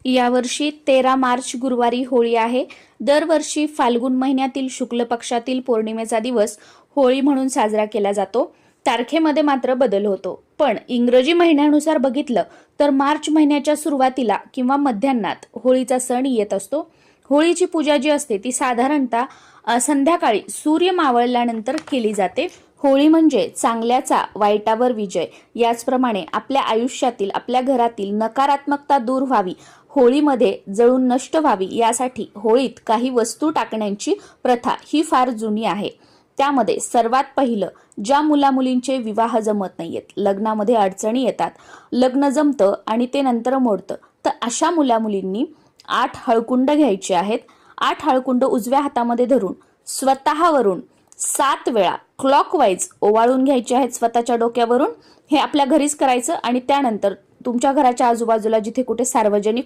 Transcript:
यावर्षी 13 मार्च गुरुवारी होळी आहे। दरवर्षी फाल्गुन महिन्यातील शुक्ल पक्षातील पौर्णिमेचा दिवस होळी म्हणून साजरा केला जातो। तारखेमध्ये मात्र बदल होतो, पण इंग्रजी महिन्यानुसार बघितलं तर मार्च महिन्याच्या सुरुवातीला किंवा मध्यान्हात होळीचा सण येत असतो। होळीची पूजा जी असते ती साधारणतः संध्याकाळी सूर्य मावळल्यानंतर केली जाते। होळी म्हणजे चांगल्याचा वाईटावर विजय। याचप्रमाणे आपल्या आयुष्यातील, आपल्या घरातील नकारात्मकता दूर व्हावी, होळीमध्ये जळून नष्ट व्हावी, यासाठी होळीत काही वस्तू टाकण्याची प्रथा ही फार जुनी आहे। त्यामध्ये सर्वात पहिलं, ज्या मुलामुलींचे विवाह जमत नाहीयेत, लग्नामध्ये अडचणी येतात, लग्न जमतं आणि ते नंतर मोडतं, तर अशा मुलामुलींनी 8 हळकुंड घ्यायचे आहेत। 8 हळकुंड उजव्या हातामध्ये धरून स्वतःवरून 7 वेळा क्लॉकवाईज ओवाळून घ्यायचे आहेत स्वतःच्या डोक्यावरून। हे आपल्या घरीच करायचं आणि त्यानंतर तुमच्या घराच्या आजूबाजूला जिथे कुठे सार्वजनिक